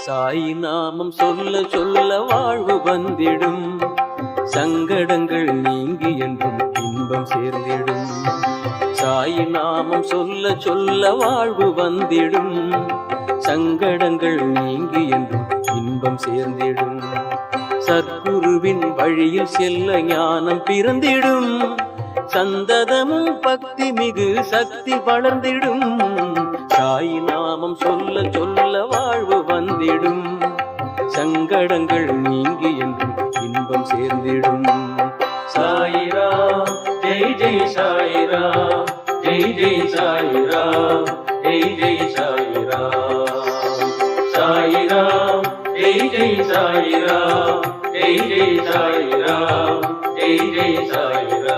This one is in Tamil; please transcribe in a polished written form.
சாயி நாமம் சொல்ல சொல்ல வாழ்வு வந்திடும், சங்கடங்கள் நீங்கி என்றும் இன்பம் சேர்ந்திடும். சாயி நாமம் சொல்ல சொல்ல வாழ்வு வந்திடும், சங்கடங்கள் நீங்கி என்றும் இன்பம் சேர்ந்திடும். சத்குருவின் வழியில் செல்ல ஞானம் பிறந்திடும், சந்ததமும் பக்தி மிகு சக்தி வளர்ந்திடும். சாயி நாமம் சொல்ல சொல்ல வாழ்வு வந்திடும், சங்கடங்கள் நீங்கி என்றும் இன்பம் சேர்ந்திடும். சாயிரா ஜெய் ஜெய் சாயிரா, ஜெய் ஜெய் சாயிரா, ஜெய் ஜெய் சாயிரா. சாயிரா ஜெய் ஜெய் சாயிரா, ஜெய் ஜெய் சாயிரா, ஜெய் ஜெய் சாயிரா.